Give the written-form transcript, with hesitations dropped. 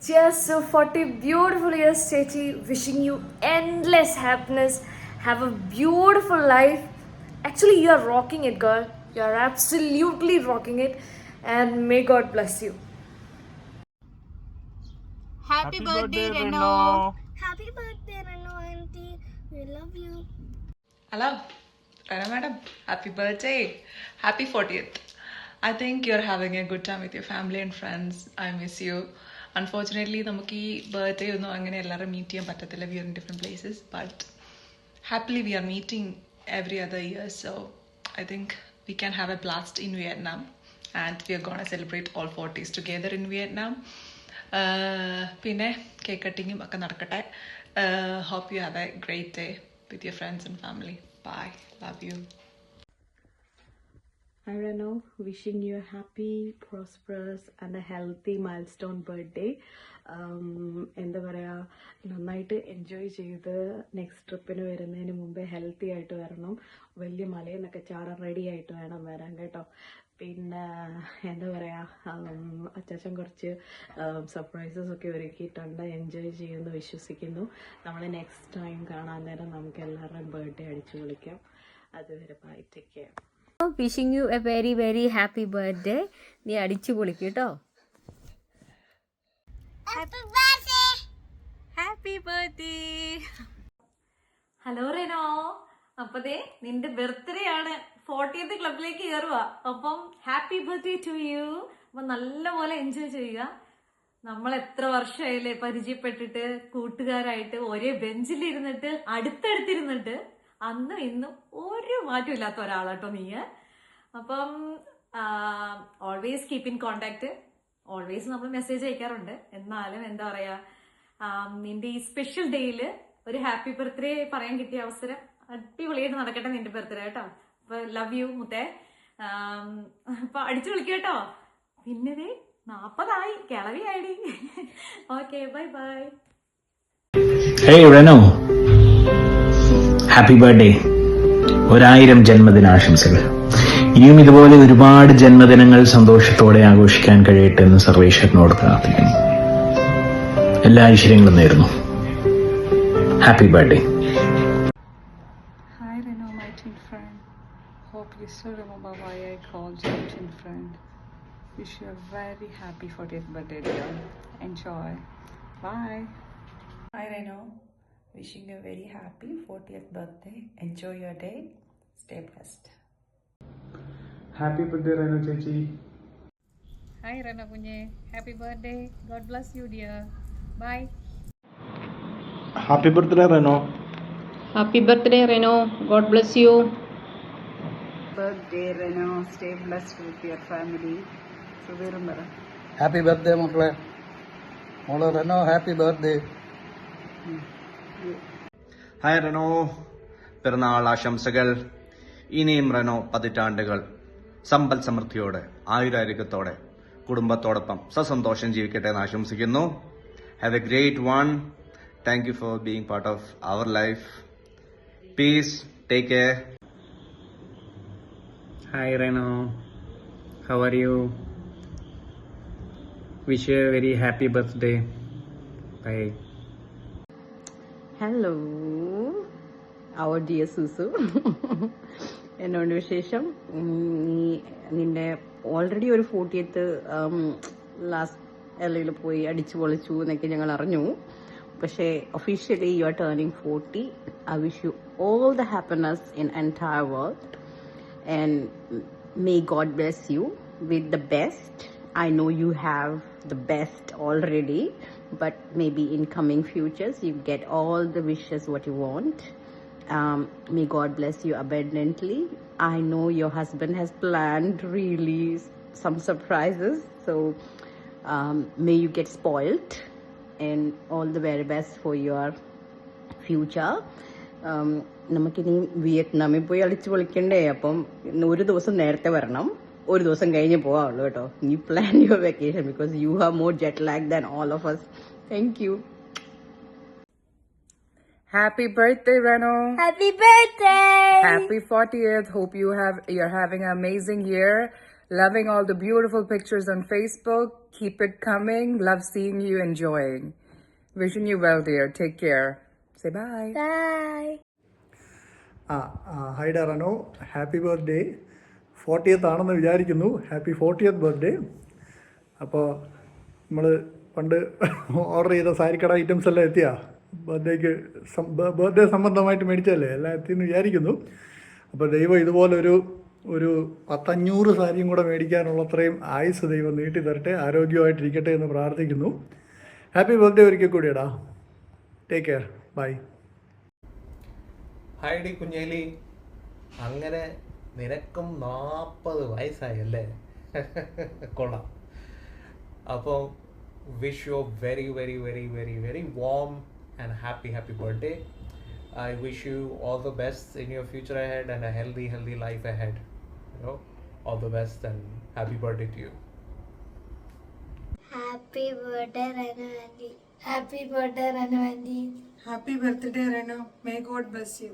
Just so 40 beautiful years, Chechi. Wishing you endless happiness. Have a beautiful life. Actually, you are rocking it, girl. You are absolutely rocking it. And may God bless you. Happy birthday, Reno. Happy birthday, Renu auntie. We love you. Hello, Rana madam. Happy birthday. Happy 40th. I think you're having a good time with your family and friends. I miss you. Unfortunately, നമുക്ക് ഈ birthday ഒന്നും അങ്ങനെ എല്ലാവരും meet ചെയ്യാൻ പറ്റത്തില്ല. We are in different places. But happily we are meeting every other year. So I think we can have a blast in Vietnam. And we are gonna celebrate all 40s together in Vietnam. പിന്നെ cake കട്ടിങ്ങും ഒക്കെ നടക്കട്ടെ. Hope you have a great day with your friends and family. Bye. Love you. Hi Reno, wishing you a happy, prosperous and a healthy milestone birthday. എന്താ പറയുക, നന്നായിട്ട് enjoy ചെയ്ത് next ട്രിപ്പിന് വരുന്നതിന് മുമ്പേ ഹെൽത്തി ആയിട്ട് വരണം. വലിയ മലയിൽ നിന്നൊക്കെ ചാടാൻ റെഡി ആയിട്ട് വേണം വരാൻ കേട്ടോ. പിന്നെ എന്താ പറയുക, അച്ചാച്ചൻ കുറച്ച് സർപ്രൈസസ് ഒക്കെ ഒരുക്കിയിട്ടുണ്ട്. എൻജോയ് ചെയ്യുമെന്ന് വിശ്വസിക്കുന്നു. നമ്മൾ നെക്സ്റ്റ് ടൈം കാണാൻ നേരം നമുക്ക് എല്ലാവരുടെയും ബർത്ത്ഡേ അടിച്ചു പൊളിക്കാം. അതുവരെ bye, take care. Wishing you a very very happy birthday. നീ അടിച്ചു പൊളിക്കും കേട്ടോ. Happy birthday. Happy birthday. Hello Reno. അപ്പതേ നിന്റെ ബർത്ത്ഡേ ആണ്. 40th ക്ലബിലേക്ക് കയറുക. അപ്പം ഹാപ്പി ബർത്ത്ഡേ ടു യു. അപ്പൊ നല്ലപോലെ എൻജോയ് ചെയ്യുക. നമ്മൾ എത്ര വർഷമായില്ലേ പരിചയപ്പെട്ടിട്ട്, കൂട്ടുകാരായിട്ട് ഒരേ ബെഞ്ചിലിരുന്നിട്ട് അടുത്തടുത്തിരുന്നിട്ട്. അന്നും ഇന്നും ഒരു മാറ്റം ഇല്ലാത്ത ഒരാളാട്ടോ നീ. അപ്പം always keep in contact. Always നമ്മൾ മെസ്സേജ് അയക്കാറുണ്ട്. എന്നാലും എന്താ പറയാ, നിന്റെ ഈ സ്പെഷ്യൽ ഡേയില് ഒരു ഹാപ്പി ബർത്ത്ഡേ പറയാൻ കിട്ടിയ അവസരം അടിപൊളിയായിട്ട് നടക്കട്ടെ നിന്റെ ബർത്ത്ഡേ കേട്ടോ. അപ്പൊ ലവ് യു മുത്തേ. അപ്പൊ അടിച്ചു വിളിക്കുക കേട്ടോ. പിന്നെ 40 കിളവിയായി. Okay, bye bye. Hey Reno, happy birthday. 1000 ജന്മദിനാശംസകൾ. ഇനിയും ഇതുപോലെ ഒരുപാട് ജന്മദിനങ്ങൾ സന്തോഷത്തോടെ ആഘോഷിക്കാൻ കഴിയട്ടെ എന്ന് സർവേശ്വരനോട് പ്രാർത്ഥിക്കുന്നു. എല്ലാ ഐശ്വര്യങ്ങളും നേരുന്നു. Happy birthday. Hi Reno, my teen friend. Hope you still remember why I called you teen friend. Wish you a very happy 40th birthday, dear. Enjoy. Bye. Hi Reno. Wishing you a very happy 40th birthday. Enjoy your day. Stay blessed. Happy birthday Reno ചേച്ചി. Hi Reno കുഞ്ഞെ, happy birthday. God bless you dear. Bye. Happy birthday Reno. Happy birthday, Reno. God bless you. Birthday Reno. Stay blessed with your family. സുധീറും പറ. Happy birthday മക്കളെ. മോളെ Reno, happy birthday. Hi Reno, പിറന്നാൾ ആശംസകൾ. ഇനിയും Renault പതിറ്റാണ്ടുകൾ സമ്പൽ സമൃദ്ധിയോടെ ആയുരാരോഗ്യത്തോടെ കുടുംബത്തോടൊപ്പം സസന്തോഷം ജീവിക്കട്ടെ എന്ന് ആശംസിക്കുന്നു. Have a great one. Thank you for being part of our life. Peace. Take care. Hi Reno, how are you? Wish you a very happy birthday. Bye. Hello our dear Susu. എന്നോട് വിശേഷം. നിന്റെ ഓൾറെഡി ഒരു 40th last എല്ലയിൽ പോയി അടിച്ചു പൊളിച്ചു എന്നൊക്കെ ഞങ്ങൾ അറിഞ്ഞു. പക്ഷേ officially you are turning 40. I wish you all the happiness in entire world and may God bless you with the best. I know you have the best already, but maybe in coming futures you get all the wishes what you want. May God bless you abundantly. I know your husband has planned really some surprises, so may you get spoiled, and all the very best for your future. നമുക്കിനി വിയറ്റ്നാമിൽ പോയി അടിച്ചു പൊളിക്കണ്ടേ. അപ്പം ഒരു ദിവസം നേരത്തെ വരണം, ഒരു ദിവസം കഴിഞ്ഞ് പോവാറുള്ളൂ കേട്ടോ. You plan your vacation because you have more jet lag than all of us. Thank you. Happy birthday Reno. Happy birthday. Happy 40th. Hope you're having an amazing year. Loving all the beautiful pictures on Facebook. Keep it coming. Love seeing you enjoying. Wishing you well, dear. Take care. Say bye. Bye. ഹൈഡ Reno, happy birthday. 40th ആണെന്ന് വിചാരിക്കുന്നു. Happy 40th birthday. അപ്പോൾ നമ്മൾ പണ്ട് order ചെയ്ത സാരിക്കട items എല്ലാം എത്തിയാ? Birthday സംബന്ധമായിട്ട് മേടിച്ചല്ലേ, എല്ലാം എത്തിയെന്ന് വിചാരിക്കുന്നു. അപ്പോൾ ദൈവം ഇതുപോലെ ഒരു 500 സാരിയും കൂടെ മേടിക്കാനുള്ളത്രയും ആയുസ് ദൈവം നീട്ടി തരട്ടെ, ആരോഗ്യമായിട്ടിരിക്കട്ടെ എന്ന് പ്രാർത്ഥിക്കുന്നു. ഹാപ്പി ബർത്ത്ഡേ ഒരിക്കൽ കൂടിയടാ. Take care. ബൈ. ഹായ് ഡി കുഞ്ഞേലി, അങ്ങനെ നിനക്കും 40 വയസ്സായല്ലേ? കൊള്ളാം. അപ്പോൾ wish you very very very very very warm and happy birthday. I wish you all the best in your future ahead and a healthy life ahead. All the best and happy birthday to you. Happy birthday, Renu auntie. Happy birthday, Renu auntie. Happy birthday, Renu. May God bless you.